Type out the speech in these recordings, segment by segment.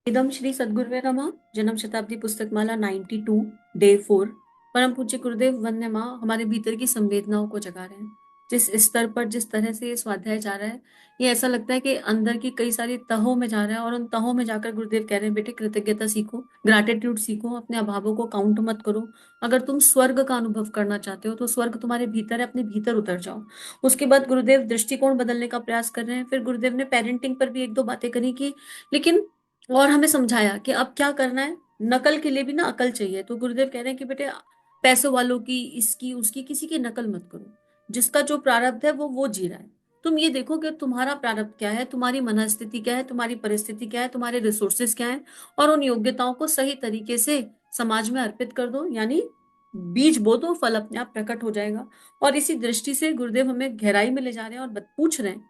इदम श्री सद्गुरुवे नमः। जन्म शताब्दी पुस्तकमाला 92 डे 4। परम पूज्य गुरुदेव वंदे माँ हमारे भीतर की संवेदनाओं को जगा रहे हैं। जिस स्तर पर जिस तरह से ये स्वाध्याय जा रहा है, ये ऐसा लगता है कि अंदर की कई सारी तहों में जा रहा है, और उन तहों में जाकर गुरुदेव कह रहे हैं, बेटे कृतज्ञता सीखो, ग्रैटिट्यूड सीखो, अपने अभावों को काउंट मत करो। अगर तुम स्वर्ग का अनुभव करना चाहते हो तो स्वर्ग तुम्हारे भीतर है, अपने भीतर उतर जाओ। उसके बाद गुरुदेव दृष्टिकोण बदलने का प्रयास कर रहे हैं। फिर गुरुदेव ने पेरेंटिंग पर भी एक दो बातें करी कि लेकिन और हमें समझाया कि अब क्या करना है, नकल के लिए भी ना अकल चाहिए। तो गुरुदेव कह रहे हैं कि बेटे पैसों वालों की, इसकी उसकी किसी की नकल मत करो। जिसका जो प्रारब्ध है वो जी रहा है। तुम ये देखो कि तुम्हारा प्रारब्ध क्या है, तुम्हारी मनस्थिति क्या है, तुम्हारी परिस्थिति क्या है, तुम्हारे रिसोर्सेस क्या है, और उन योग्यताओं को सही तरीके से समाज में अर्पित कर दो। यानी बीज बो दो, फल अपने आप प्रकट हो जाएगा। और इसी दृष्टि से गुरुदेव हमें गहराई में ले जा रहे हैं और पूछ रहे हैं,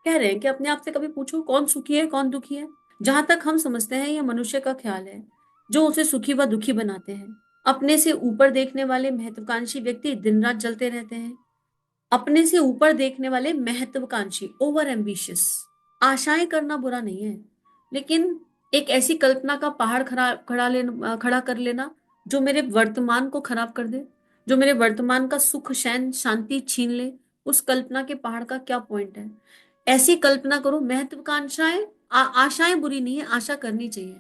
कह रहे हैं कि अपने आप से कभी पूछो कौन सुखी है कौन दुखी है। जहां तक हम समझते हैं यह मनुष्य का ख्याल है जो उसे सुखी व दुखी बनाते हैं। अपने से ऊपर देखने वाले महत्वाकांक्षी व्यक्ति दिन रात जलते रहते हैं। अपने से ऊपर देखने वाले महत्वाकांक्षी, ओवर एम्बिशियस, आशाएं करना बुरा नहीं है, लेकिन एक ऐसी कल्पना का पहाड़ खड़ा कर लेना जो मेरे वर्तमान को खराब कर दे, जो मेरे वर्तमान का सुख शैन शांति छीन ले, उस कल्पना के पहाड़ का क्या पॉइंट है। ऐसी कल्पना करो। महत्वाकांक्षाएं, आशाएं बुरी नहीं है, आशा करनी चाहिए,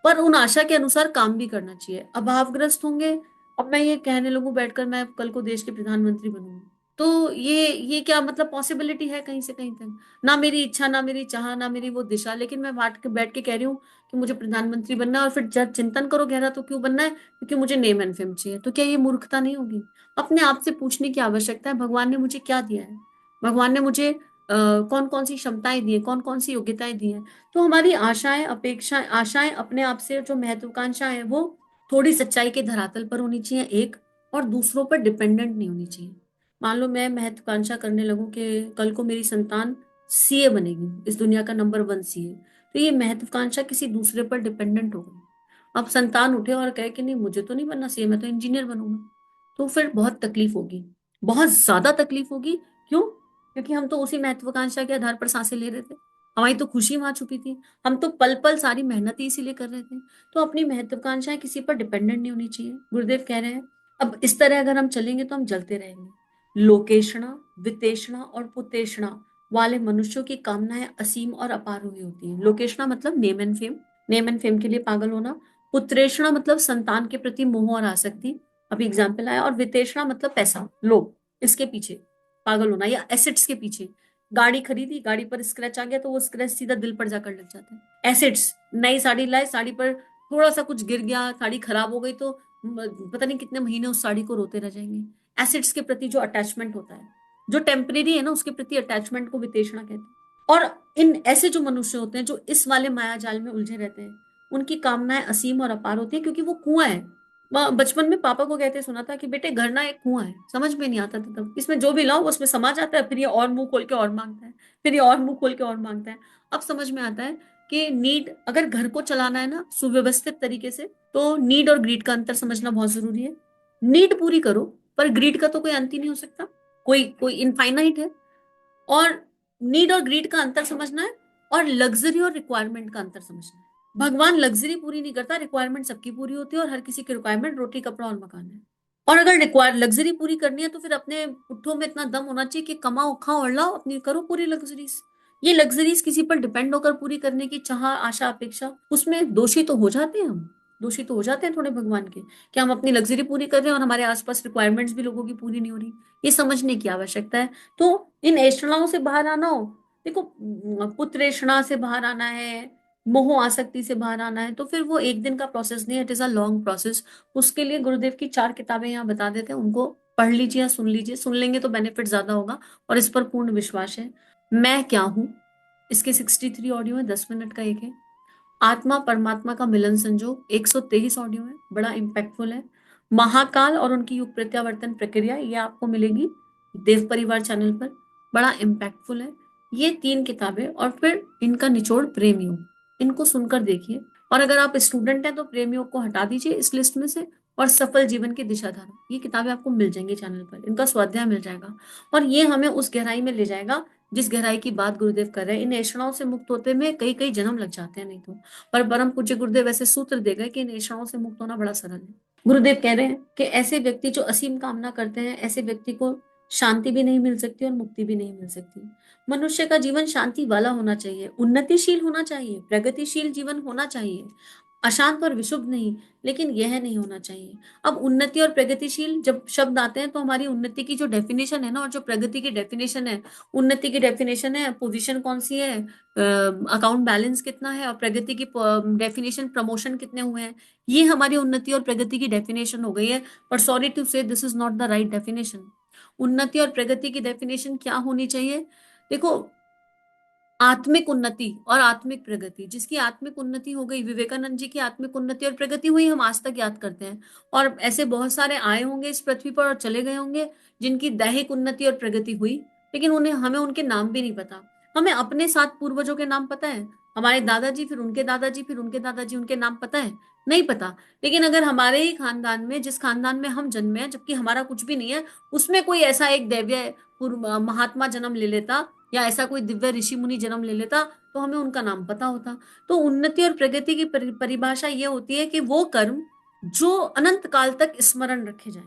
पर उन आशा के अनुसार काम भी करना चाहिए। अभावग्रस्त होंगे, अब मैं ये कहने लगूं बैठकर मैं कल को देश के प्रधानमंत्री बनूंगी, तो ये क्या मतलब पॉसिबिलिटी है कहीं से कहीं तक। ना मेरी इच्छा, ना मेरी चाह, ना मेरी वो दिशा, लेकिन मैं बैठ के कह रही हूँ कि मुझे प्रधानमंत्री बनना है। और फिर जब चिंतन करो गहरा, तो क्यों बनना है, क्योंकि मुझे नेम एंड फेम चाहिए। तो क्या ये मूर्खता नहीं होगी? अपने आप से पूछने की आवश्यकता है, भगवान ने मुझे क्या दिया है, भगवान ने मुझे कौन कौन सी क्षमताएं दी है, कौन कौन सी योग्यताएं दी हैं। तो हमारी आशाएं, अपेक्षाएं, आशाएं अपने आप से जो महत्वाकांक्षाएं हैं वो थोड़ी सच्चाई के धरातल पर होनी चाहिए, एक, और दूसरों पर डिपेंडेंट नहीं होनी चाहिए। मान लो मैं महत्वाकांक्षा करने लगूं कि कल को मेरी संतान सीए बनेगी, इस दुनिया का नंबर 1 सीए, तो ये महत्वाकांक्षा किसी दूसरे पर डिपेंडेंट हो गई। अब संतान उठे और कहे कि नहीं मुझे तो नहीं बनना सीए, मैं तो इंजीनियर बनूंगा, तो फिर बहुत तकलीफ होगी, बहुत ज्यादा तकलीफ होगी। क्यों? क्योंकि हम तो उसी महत्वाकांक्षा के आधार पर सांसें ले रहे थे, हमारी तो खुशी वहां छुपी थी, हम तो पल पल सारी मेहनत ही इसीलिए कर रहे थे। तो अपनी महत्वाकांक्षाएं किसी पर डिपेंडेंट नहीं होनी चाहिए, गुरुदेव कह रहे हैं। अब इस तरह अगर हम चलेंगे तो हम जलते रहेंगे। लोकेशणा, वितेषणा और पुतेषणा वाले मनुष्यों की कामनाएं असीम और अपार हुई होती हैं। लोकेशणा मतलब name and fame, name and fame के लिए पागल होना। पुत्रेषणा मतलब संतान के प्रति मोह और आसक्ति, अभी एग्जाम्पल आया। और वितेषणा मतलब पैसा, लोभ, इसके पीछे पागल होना, या एसेट्स के पीछे। गाड़ी खरीदी, गाड़ी पर स्क्रैच आ गया तो वो स्क्रैच सीधा दिल पर जाकर लग जाता है। एसेट्स, नई साड़ी लाए, साड़ी पर थोड़ा सा कुछ गिर गया, साड़ी खराब हो गई, तो पता नहीं कितने महीने उस साड़ी को रोते रह जाएंगे। एसेट्स के प्रति जो अटैचमेंट होता है, जो टेम्परेरी है ना, उसके प्रति अटैचमेंट को वितेषणा कहते हैं। और इन ऐसे जो मनुष्य होते हैं जो इस वाले माया जाल में उलझे रहते हैं, उनकी कामनाएं असीम और अपार होती है, क्योंकि वो कुआं है। बचपन में पापा को कहते सुना था कि बेटे घर ना एक कुआं है, समझ में नहीं आता था तब, इसमें जो भी लाओ वो उसमें समा जाता है, फिर ये और मुंह खोल के और मांगता है, फिर ये और मुंह खोल के और मांगता है। अब समझ में आता है कि नीड, अगर घर को चलाना है ना सुव्यवस्थित तरीके से, तो नीड और ग्रीड का अंतर समझना बहुत जरूरी है। नीड पूरी करो, पर ग्रीड का तो कोई अंत ही नहीं हो सकता, कोई कोई इनफाइनाइट है। और नीड और ग्रीड का अंतर समझना है, और लग्जरी और रिक्वायरमेंट का अंतर समझना है। भगवान लग्जरी पूरी नहीं करता, रिक्वायरमेंट सबकी पूरी होती है, और हर किसी की रिक्वायरमेंट रोटी कपड़ा और मकान है। और अगर रिक्वायर लग्जरी पूरी करनी है तो फिर अपने पुट्ठों में इतना दम होना चाहिए कि कमाओ खाओ और लाओ, अपनी करो पूरी लग्जरीज। ये लग्जरीज किसी पर डिपेंड होकर पूरी करने की चाह, आशा, अपेक्षा, उसमें दोषी तो हो जाते हैं हम, दोषी तो हो जाते हैं थोड़े भगवान के, कि हम अपनी लग्जरी पूरी कर रहे हैं और हमारे आसपास रिक्वायरमेंट्स भी लोगों की पूरी नहीं हो रही। ये समझने की आवश्यकता है। तो इन ऐषणाओं से बाहर आना हो, देखो पुत्रेषणा से बाहर आना है, मोह आसक्ति से बाहर आना है, तो फिर वो एक दिन का प्रोसेस नहीं है, it is a long process. उसके लिए गुरुदेव की 4 किताबें यहाँ बता देते हैं, उनको पढ़ लीजिए या सुन लीजिए, सुन लेंगे तो बेनिफिट ज्यादा होगा, और इस पर पूर्ण विश्वास है। मैं क्या हूँ, इसके 63 ऑडियो है, 10 मिनट का एक है। आत्मा परमात्मा का मिलन संजोग, 123 ऑडियो है, बड़ा इम्पैक्टफुल है। महाकाल और उनकी युग प्रत्यावर्तन प्रक्रिया, ये आपको मिलेगी देव परिवार चैनल पर, बड़ा इम्पैक्टफुल है। ये 3 किताबें, और फिर इनका निचोड़ प्रेम योग, इनको सुनकर देखिए। और अगर आप स्टूडेंट हैं तो प्रेम योग को हटा दीजिए इस लिस्ट में से, और सफल जीवन की दिशाधारा, ये किताबें आपको मिल जाएंगी चैनल पर, इनका स्वाध्याय मिल जाएगा। और ये हमें उस गहराई में ले जाएगा जिस गहराई की बात गुरुदेव कर रहे हैं, इन ऐषणाओं से मुक्त होते में कई कई जन्म लग जाते हैं नहीं तो। पर परम पूज्य गुरुदेव ऐसे सूत्र दे गए कि इन ऐषणाओं से मुक्त होना बड़ा सरल है। गुरुदेव कह रहे हैं कि ऐसे व्यक्ति जो असीम कामना करते हैं, ऐसे व्यक्ति को शांति भी नहीं मिल सकती और मुक्ति भी नहीं मिल सकती। मनुष्य का जीवन शांति वाला होना चाहिए, उन्नतिशील होना चाहिए, प्रगतिशील जीवन होना चाहिए, अशांत और विशुद्ध नहीं, लेकिन यह नहीं होना चाहिए। अब उन्नति और प्रगतिशील जब शब्द आते हैं तो हमारी उन्नति की जो डेफिनेशन है ना, और जो प्रगति की डेफिनेशन है, उन्नति की डेफिनेशन है पोजीशन कौन सी है, अकाउंट बैलेंस कितना है, और प्रगति की डेफिनेशन प्रमोशन कितने हुए हैं, ये हमारी उन्नति और प्रगति की डेफिनेशन हो गई है। पर सॉरी टू से this is not the right definition. उन्नति और प्रगति की डेफिनेशन क्या होनी चाहिए? देखो, आत्मिक उन्नति और आत्मिक प्रगति, जिसकी आत्मिक उन्नति हो गई, विवेकानंद जी की आत्मिक उन्नति और प्रगति हुई, हम आज तक याद करते हैं। और ऐसे बहुत सारे आए होंगे इस पृथ्वी पर और चले गए होंगे जिनकी दैहिक उन्नति और प्रगति हुई, लेकिन उन्हें हमें उनके नाम भी नहीं पता। हमें अपने 7 पूर्वजों के नाम पता है, हमारे दादाजी, फिर उनके दादाजी, फिर उनके दादाजी, उनके नाम पता है? नहीं पता। लेकिन अगर हमारे ही खानदान में, जिस खानदान में हम जन्मे हैं, जबकि हमारा कुछ भी नहीं है, उसमें कोई ऐसा एक दैवीय महात्मा जन्म ले लेता, या ऐसा कोई दिव्य ऋषि मुनि जन्म ले लेता, तो हमें उनका नाम पता होता। तो उन्नति और प्रगति की परिभाषा ये होती है कि वो कर्म जो अनंत काल तक स्मरण रखे जाए,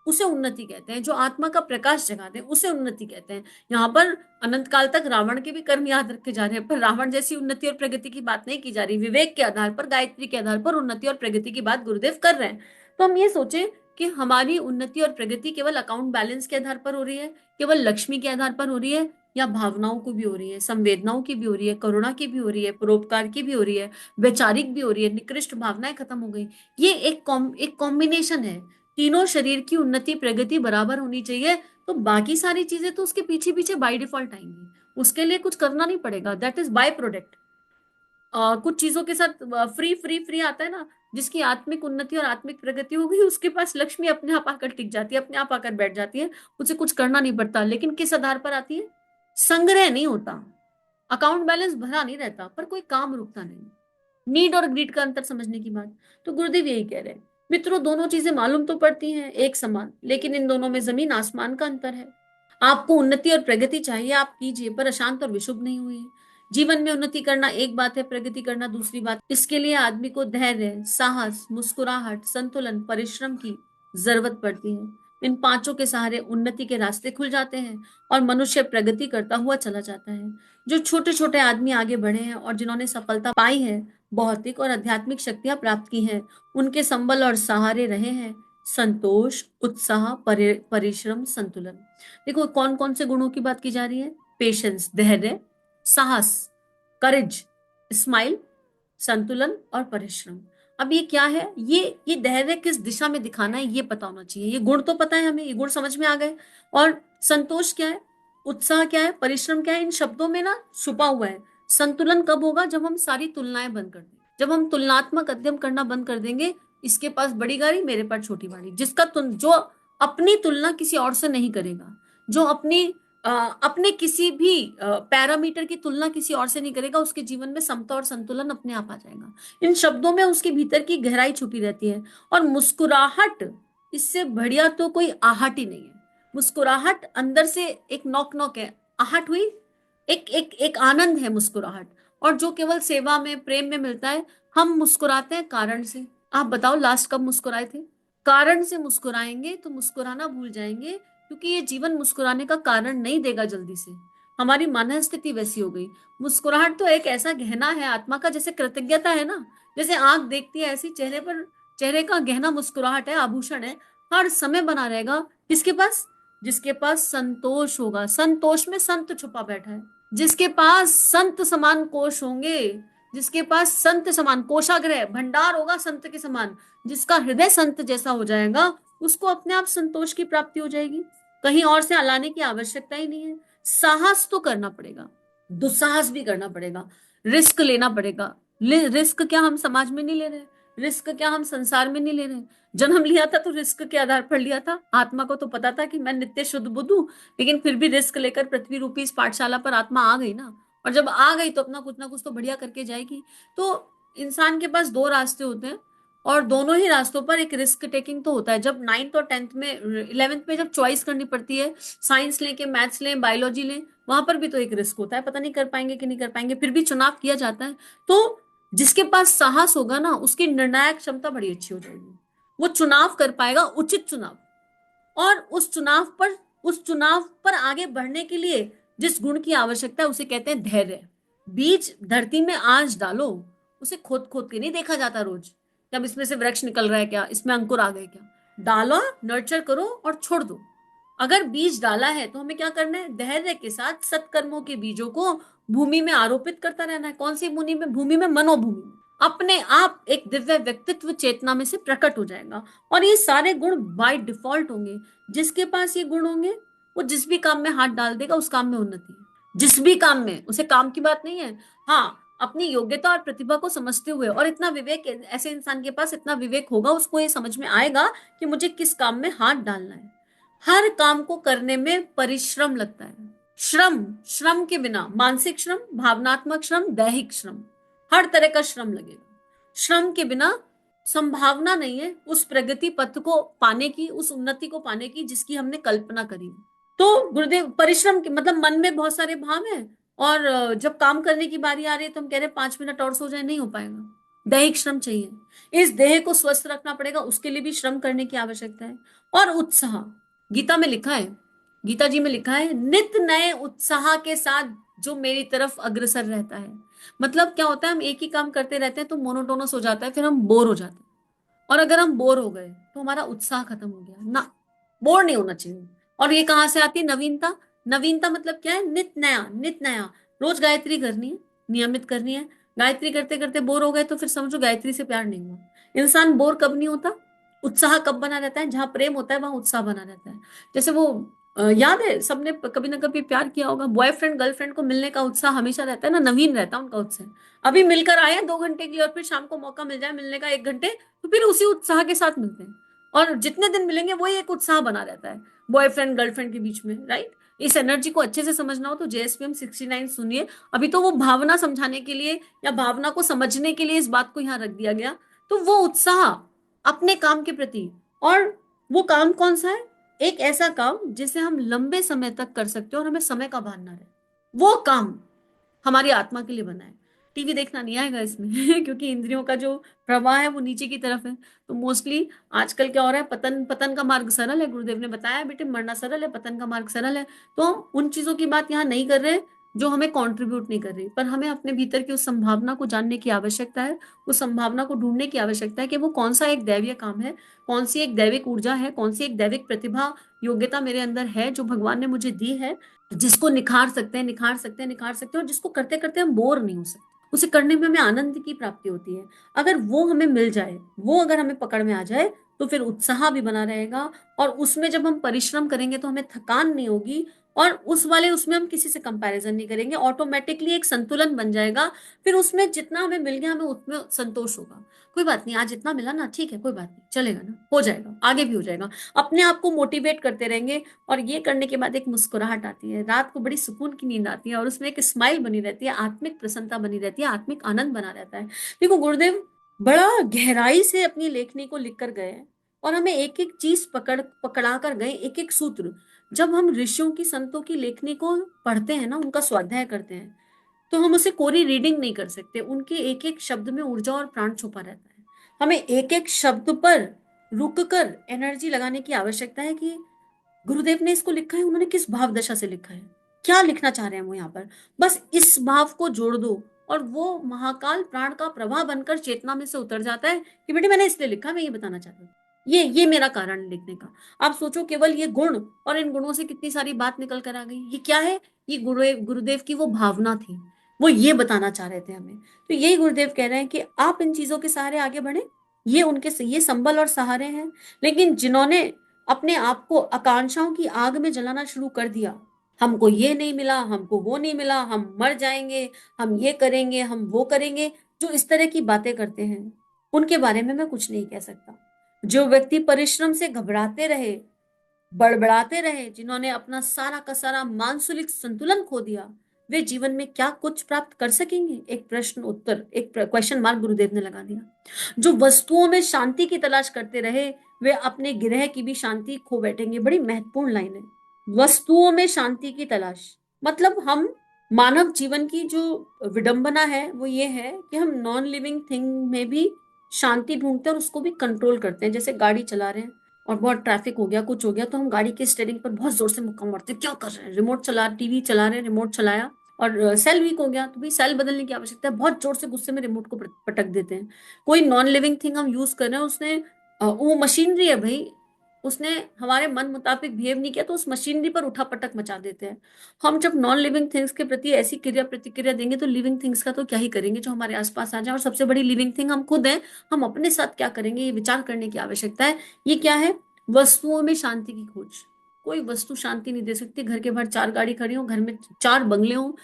उसे उन्नति कहते हैं। जो आत्मा का प्रकाश जगा दे, उसे उन्नति कहते हैं। यहाँ पर अनंत काल तक रावण के भी कर्म याद रखे जा रहे हैं, पर रावण जैसी उन्नति और प्रगति की बात नहीं की जा रही। विवेक के आधार पर, गायत्री के आधार पर उन्नति और प्रगति की बात गुरुदेव कर रहे हैं। तो हम ये सोचे कि हमारी उन्नति और प्रगति केवल अकाउंट बैलेंस के आधार पर हो रही है, केवल लक्ष्मी के आधार पर हो रही है, या भावनाओं को भी हो रही है, संवेदनाओं की भी हो रही है, करुणा की भी हो रही है, परोपकार की भी हो रही है, वैचारिक भी हो रही है, निकृष्ट भावनाएं खत्म हो गई। ये एक कॉम्बिनेशन है। तीनों शरीर की उन्नति प्रगति बराबर होनी चाहिए, तो बाकी सारी चीजें तो उसके पीछे पीछे बाय डिफॉल्ट आएंगी, उसके लिए कुछ करना नहीं पड़ेगा। That is by product. कुछ चीजों के साथ फ्री फ्री फ्री आता है ना। जिसकी आत्मिक उन्नति और आत्मिक प्रगति हो गई, उसके पास लक्ष्मी अपने आप आकर टिक जाती है, अपने आप आकर बैठ जाती है, उसे कुछ करना नहीं पड़ता। लेकिन किस आधार पर आती है? संग्रह नहीं होता, अकाउंट बैलेंस भरा नहीं रहता, पर कोई काम रुकता नहीं। नीड और ग्रीड का अंतर समझने की बात। तो गुरुदेव यही कह रहे हैं, मित्रों, दोनों चीजें मालूम तो पड़ती हैं एक समान, लेकिन इन दोनों में जमीन आसमान का अंतर है। आपको उन्नति और प्रगति चाहिए, आप कीजिए, पर अशांत और विशुद्ध नहीं हुई। जीवन में उन्नति करना एक बात है, प्रगति करना दूसरी बात। इसके लिए आदमी को धैर्य, साहस, मुस्कुराहट, संतुलन, परिश्रम की जरूरत पड़ती है। इन पांचों के सहारे उन्नति के रास्ते खुल जाते हैं और मनुष्य प्रगति करता हुआ चला जाता है। जो छोटे छोटे आदमी आगे बढ़े हैं और जिन्होंने सफलता पाई है, भौतिक और आध्यात्मिक शक्तियां प्राप्त की हैं, उनके संबल और सहारे रहे हैं संतोष, उत्साह, परिश्रम, संतुलन। देखो, कौन कौन से गुणों की बात की जा रही है? पेशेंस, धैर्य, साहस, करेज, स्माइल, संतुलन और परिश्रम। अब ये क्या है? ये धैर्य किस दिशा में दिखाना है, ये पता होना चाहिए। ये गुण तो पता है हमें, ये गुण समझ में आ गए। और संतोष क्या है, उत्साह क्या है, परिश्रम क्या है, इन शब्दों में ना छुपा हुआ है। संतुलन कब होगा? जब हम सारी तुलनाएं बंद कर दें, जब हम तुलनात्मक अध्ययन करना बंद कर देंगे। इसके पास बड़ी गाड़ी, मेरे पास छोटी गाड़ी। जो अपनी तुलना किसी और से नहीं करेगा, जो अपने किसी भी पैरामीटर की तुलना किसी और से नहीं करेगा, उसके जीवन में समता और संतुलन अपने आप आ जाएगा। इन शब्दों में उसके भीतर की गहराई छुपी रहती है। और मुस्कुराहट, इससे बढ़िया तो कोई आहट ही नहीं है। मुस्कुराहट अंदर से एक नॉक नॉक है, आहट हुई, एक एक एक आनंद है मुस्कुराहट। और जो केवल सेवा में, प्रेम में मिलता है। हम मुस्कुराते हैं कारण से। आप बताओ लास्ट कब मुस्कुराए थे? कारण से मुस्कुराएंगे तो मुस्कुराना भूल जाएंगे, क्योंकि ये जीवन मुस्कुराने का कारण नहीं देगा जल्दी से। हमारी मानसिक स्थिति वैसी हो गई। मुस्कुराहट तो एक ऐसा गहना है आत्मा का, जैसे कृतज्ञता है ना, जैसे आंख देखती है, ऐसी चेहरे पर, चेहरे का गहना मुस्कुराहट है, आभूषण है, हर समय बना रहेगा। किसके पास? जिसके पास संतोष होगा। संतोष में संत छुपा बैठा है। जिसके पास संत समान कोश होंगे, जिसके पास संत समान कोशाग्रह भंडार होगा, संत के समान, जिसका हृदय संत जैसा हो जाएगा, उसको अपने आप संतोष की प्राप्ति हो जाएगी। कहीं और से लाने की आवश्यकता ही नहीं है। साहस तो करना पड़ेगा, दुस्साहस भी करना पड़ेगा, रिस्क लेना पड़ेगा। रिस्क क्या हम समाज में नहीं ले रहे? रिस्क क्या हम संसार में नहीं ले रहे? जन्म लिया था तो रिस्क के आधार पर लिया था। आत्मा को तो पता था कि मैं नित्य शुद्ध बुद्ध हूं, लेकिन फिर भी रिस्क लेकर पृथ्वी रूपी इस पाठशाला पर आत्मा आ गई ना। और जब आ गई तो अपना कुछ ना कुछ तो बढ़िया करके जाएगी। तो इंसान के पास 2 रास्ते होते हैं, और दोनों ही रास्तों पर एक रिस्क टेकिंग तो होता है। जब 9th और 10th में, 11th में जब चॉइस करनी पड़ती है, साइंस लें कि मैथ्स लें, बायोलॉजी लें, वहां पर भी तो एक रिस्क होता है, पता नहीं कर पाएंगे कि नहीं कर पाएंगे, फिर भी चुनाव किया जाता है। तो जिसके पास साहस होगा ना, उसकी निर्णायक क्षमता बड़ी अच्छी हो जाएगी, वो चुनाव कर पाएगा, उचित चुनाव। और उस चुनाव पर आगे बढ़ने के लिए जिस गुण की आवश्यकता है उसे कहते हैं धैर्य। बीज धरती में आज डालो, उसे खोद खोद के नहीं देखा जाता रोज कि अब इसमें से वृक्ष निकल रहा है क्या, इसमें अंकुर आ गए क्या। डालो, नर्चर करो और छोड़ दो। अगर बीज डाला है तो हमें क्या करना है, धैर्य के साथ सत्कर्मों के बीजों को भूमि में आरोपित करता रहना है। कौन सी भूमि में, भूमि में, मनोभूमि में। अपने आप एक दिव्य व्यक्तित्व चेतना में से प्रकट हो जाएगा। और ये सारे गुण बाय डिफॉल्ट होंगे। जिसके पास ये गुण होंगे, वो जिस भी काम में हाथ डाल देगा उस काम में उन्नति है। जिस भी काम में, उसे काम की बात नहीं है, हाँ, अपनी योग्यता और प्रतिभा को समझते हुए, और इतना विवेक, ऐसे इंसान के पास इतना विवेक होगा, उसको ये समझ में आएगा कि मुझे किस काम में हाथ डालना है। हर काम को करने में परिश्रम लगता है। श्रम, श्रम के बिना, मानसिक श्रम, भावनात्मक श्रम, दैहिक श्रम, हर तरह का श्रम लगेगा। श्रम के बिना संभावना नहीं है उस प्रगति पथ को पाने की, उस उन्नति को पाने की जिसकी हमने कल्पना करी। तो गुरुदेव, परिश्रम के मतलब मन में बहुत सारे भाव हैं, और जब काम करने की बारी आ रही है तो हम कह रहे हैं 5 मिनट और सो जाए, नहीं हो पाएगा। दैहिक श्रम चाहिए, इस देह को स्वस्थ रखना पड़ेगा, उसके लिए भी श्रम करने की आवश्यकता है। और उत्साह, गीता में लिखा है, गीता जी में लिखा है, नित नए उत्साह के साथ जो मेरी तरफ अग्रसर रहता है। मतलब क्या होता है, हम एक ही काम करते रहते हैं तो मोनोटोनस हो जाता है, फिर हम बोर हो जाते हैं। और अगर हम बोर हो गए तो हमारा उत्साह खत्म हो गया ना। बोर नहीं होना चाहिए। और ये कहाँ से आती है, नवीनता। नवीनता मतलब क्या है, नित नया, नित नया। रोज गायत्री करनी है, नियमित करनी है। गायत्री करते करते बोर हो गए तो फिर समझो गायत्री से प्यार नहीं हुआ। इंसान बोर कब नहीं होता, उत्साह कब बना रहता है, जहां प्रेम होता है वहां उत्साह बना रहता है। जैसे वो याद है, सबने कभी ना कभी प्यार किया होगा, बॉयफ्रेंड गर्लफ्रेंड को मिलने का उत्साह हमेशा रहता है ना, नवीन रहता है उनका उत्साह। अभी मिलकर आए हैं 2 घंटे के लिए, और फिर शाम को मौका मिल जाए मिलने का 1 घंटे, तो फिर उसी उत्साह के साथ मिलते हैं। और जितने दिन मिलेंगे वही एक उत्साह बना रहता है बॉयफ्रेंड गर्लफ्रेंड के बीच में, राइट। इस एनर्जी को अच्छे से समझना हो तो JSPM 69 सुनिए। अभी तो वो भावना समझाने के लिए या भावना को समझने के लिए इस बात को यहाँ रख दिया गया। तो वो उत्साह अपने काम के प्रति, और वो काम कौन सा है, एक ऐसा काम जिसे हम लंबे समय तक कर सकते हो और हमें समय का भान ना रहे, वो काम हमारी आत्मा के लिए बना है। टीवी देखना नहीं आएगा इसमें क्योंकि इंद्रियों का जो प्रवाह है वो नीचे की तरफ है। तो मोस्टली आजकल क्या हो रहा है, पतन पतन का मार्ग सरल है, गुरुदेव ने बताया बेटे, मरना सरल है, पतन का मार्ग सरल है। तो हम उन चीजों की बात यहाँ नहीं कर रहे जो हमें कंट्रीब्यूट नहीं कर रही, पर हमें अपने भीतर की उस संभावना को जानने की आवश्यकता है, उस संभावना को ढूंढने की आवश्यकता है कि वो कौन सा एक दैवीय काम है, कौन सी एक दैविक ऊर्जा है, कौन सी एक दैविक प्रतिभा, योग्यता मेरे अंदर है जो भगवान ने मुझे दी है, जिसको निखार सकते हैं, निखार सकते हैं, निखार सकते हैं, और जिसको करते करते हम बोर नहीं हो सकते, उसे करने में हमें आनंद की प्राप्ति होती है। अगर वो हमें मिल जाए, वो अगर हमें पकड़ में आ जाए, तो फिर उत्साह भी बना रहेगा। और उसमें जब हम परिश्रम करेंगे तो हमें थकान नहीं होगी, और उसमें हम किसी से कंपैरिजन नहीं करेंगे, ऑटोमेटिकली एक संतुलन बन जाएगा। फिर उसमें जितना हमें मिल गया हमें उसमें संतोष होगा। कोई बात नहीं, आज इतना मिला ना, ठीक है, कोई बात नहीं, चलेगा ना, हो जाएगा, आगे भी हो जाएगा। अपने आप को मोटिवेट करते रहेंगे। और ये करने के बाद एक मुस्कुराहट आती है, रात को बड़ी सुकून की नींद आती है, और उसमें एक स्माइल बनी रहती है, आत्मिक प्रसन्नता बनी रहती है, आत्मिक आनंद बना रहता है। देखो गुरुदेव बड़ा गहराई से अपनी लेखनी को लिख कर गए हैं, और हमें एक एक चीज पकड़ा कर गए, एक एक सूत्र। जब हम ऋषियों की, संतों की लेखनी को पढ़ते हैं ना, उनका स्वाध्याय करते हैं, तो हम उसे कोरी रीडिंग नहीं कर सकते। उनके एक एक शब्द में ऊर्जा और प्राण छुपा रहता है। हमें एक एक शब्द पर रुक कर एनर्जी लगाने की आवश्यकता है कि गुरुदेव ने इसको लिखा है, उन्होंने किस भाव दशा से लिखा है, क्या लिखना चाह रहे हैं वो यहाँ पर। बस इस भाव को जोड़ दो, और वो महाकाल प्राण का प्रवाह बनकर चेतना में से उतर जाता है कि बेटे मैंने इसलिए लिखा, मैं ये बताना चाहता हूँ, ये मेरा कारण है लिखने का। आप सोचो, केवल ये गुण, और इन गुणों से कितनी सारी बात निकल कर आ गई। ये क्या है, ये गुरुदेव की वो भावना थी, वो ये बताना चाह रहे थे हमें। तो यही गुरुदेव कह रहे हैं कि आप इन चीजों के सहारे आगे बढ़े। ये उनके ये संबल और सहारे हैं। लेकिन जिन्होंने अपने आप को आकांक्षाओं की आग में जलाना शुरू कर दिया, हमको ये नहीं मिला, हमको वो नहीं मिला, हम मर जाएंगे, हम ये करेंगे, हम वो करेंगे, जो इस तरह की बातें करते हैं, उनके बारे में मैं कुछ नहीं कह सकता। जो व्यक्ति परिश्रम से घबराते रहे, बड़बड़ाते रहे, जिन्होंने अपना सारा का सारा मानसिक संतुलन खो दिया, वे जीवन में क्या कुछ प्राप्त कर सकेंगे? एक प्रश्न उत्तर, एक क्वेश्चन मार्क गुरुदेव ने लगा दिया। जो वस्तुओं में शांति की तलाश करते रहे, वे अपने गिरह की भी शांति खो बैठेंगे। बड़ी महत्वपूर्ण लाइन है, वस्तुओं में शांति की तलाश। मतलब हम मानव जीवन की जो विडंबना है वो ये है कि हम नॉन लिविंग थिंग में भी शांति ढूंढते हैं और उसको भी कंट्रोल करते हैं। जैसे गाड़ी चला रहे हैं और बहुत ट्रैफिक हो गया, कुछ हो गया, तो हम गाड़ी के स्टीयरिंग पर बहुत जोर से मुक्का मारते हैं, क्या कर रहे हैं, रिमोट चला, टीवी चला रहे हैं, रिमोट चलाया और सेल वीक हो गया तो भी सेल बदलने की आवश्यकता है, बहुत जोर से गुस्से में रिमोट को पटक देते हैं। कोई नॉन लिविंग थिंग हम यूज कर रहे हैं, उसने वो मशीनरी है भाई, उसने हमारे मन मुताबिक बिहेव नहीं किया तो उस मशीनरी पर उठा पटक मचा देते हैं। हम जब नॉन लिविंग थिंग्स के प्रति ऐसी क्रिया प्रतिक्रिया देंगे तो लिविंग थिंग्स का तो क्या ही करेंगे जो हमारे आसपास आ जाए। और सबसे बड़ी लिविंग थिंग हम खुद हैं, हम अपने साथ क्या करेंगे ये विचार करने की आवश्यकता है। ये क्या है? वस्तुओं में शांति की खोज। कोई वस्तु शांति नहीं दे सकती। घर के बाहर 4 गाड़ी खड़ी हो, घर में 4 बंगले हो,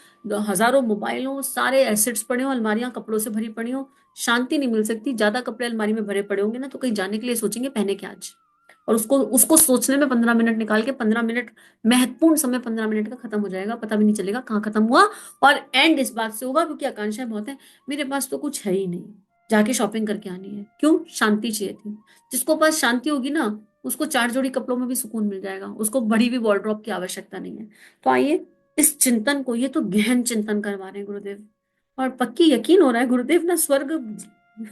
हजारों मोबाइल हो, सारे एसेट्स पड़े हो, अलमारियां कपड़ों से भरी पड़ी हो, शांति नहीं मिल सकती। ज्यादा कपड़े अलमारी में भरे पड़े होंगे ना तो कहीं जाने के लिए सोचेंगे पहने क्या आज, और उसको उसको सोचने में 15 मिनट निकाल के 15 मिनट, महत्वपूर्ण समय 15 मिनट का खत्म हो जाएगा, पता भी नहीं चलेगा कहाँ खत्म हुआ। और एंड इस बात से होगा क्योंकि आकांक्षाएं बहुत है, मेरे पास तो कुछ है ही नहीं, जाके शॉपिंग करके आनी है। क्यों? शांति चाहिए थी। जिसको पास शांति होगी ना, उसको 4 जोड़ी कपड़ों में भी सुकून मिल जाएगा, उसको बड़ी हुई वॉर्डरोब की आवश्यकता नहीं है। तो आइए इस चिंतन को, ये तो गहन चिंतन करवा रहे हैं गुरुदेव, और पक्की यकीन हो रहा है गुरुदेव ना स्वर्ग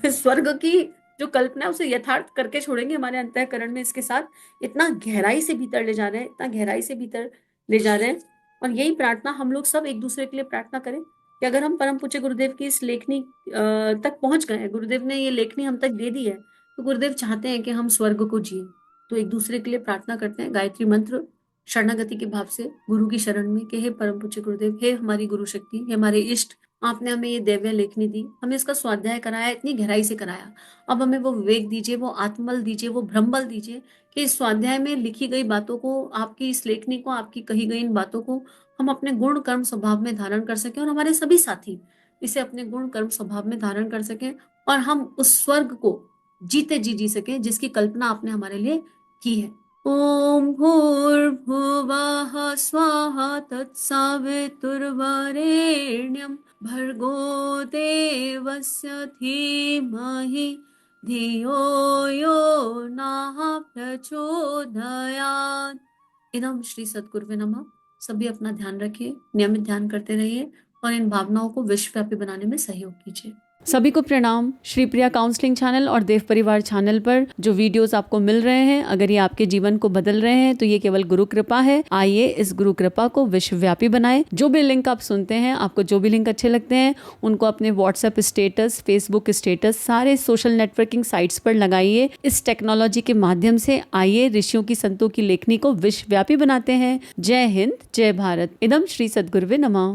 स्वर्ग की जो कल्पना है उसे यथार्थ करके छोड़ेंगे हमारे अंतःकरण में। इसके साथ इतना गहराई से भीतर ले जा रहे हैं, इतना गहराई से भीतर ले जा रहे हैं। और यही प्रार्थना हम लोग सब एक दूसरे के लिए प्रार्थना करें कि अगर हम परम पूज्य गुरुदेव की इस लेखनी तक पहुंच गए हैं, गुरुदेव ने ये लेखनी हम तक दे दी है, तो गुरुदेव चाहते हैं कि हम स्वर्ग को जिए। तो एक दूसरे के लिए प्रार्थना करते हैं गायत्री मंत्र शरणागति के भाव से गुरु की शरण में कि हे परम पूज्य गुरुदेव, हे हमारी गुरु शक्ति, हे हमारे इष्ट, आपने हमें ये दिव्य लेखनी दी, हमें इसका स्वाध्याय कराया, इतनी गहराई से कराया। अब हमें वो विवेक दीजिए, वो आत्मबल दीजिए, वो ब्रह्मबल दीजिए कि इस स्वाध्याय में लिखी गई बातों को, आपकी इस लेखनी को, आपकी कही गई इन बातों को हम अपने गुण कर्म स्वभाव में धारण कर सकें और हमारे सभी साथी इसे अपने गुण कर्म स्वभाव में धारण कर सकें और हम उस स्वर्ग को जीते जी सकें जिसकी कल्पना आपने हमारे लिए की है। ओम भूर्भुवः स्वाहा तत्सवितुर्वरेण्यं भर्गो देवस्य धीमहि धियो यो नः प्रचोदयात्। इदम श्री सद्गुरुवे नमः। सभी अपना ध्यान रखिए, नियमित ध्यान करते रहिए और इन भावनाओं को विश्वव्यापी बनाने में सहयोग कीजिए। सभी को प्रणाम। श्री प्रिया काउंसलिंग चैनल और देव परिवार चैनल पर जो वीडियोस आपको मिल रहे हैं, अगर ये आपके जीवन को बदल रहे हैं तो ये केवल गुरु कृपा है। आइए इस गुरु कृपा को विश्वव्यापी बनाएं। जो भी लिंक आप सुनते हैं, आपको जो भी लिंक अच्छे लगते हैं, उनको अपने व्हाट्सएप स्टेटस, फेसबुक स्टेटस, सारे सोशल नेटवर्किंग साइट्स पर लगाइए। इस टेक्नोलॉजी के माध्यम से आइए ऋषियों की, संतों की लेखनी को विश्वव्यापी बनाते हैं। जय हिंद, जय भारत। इदम श्री सद्गुरुवे नमः।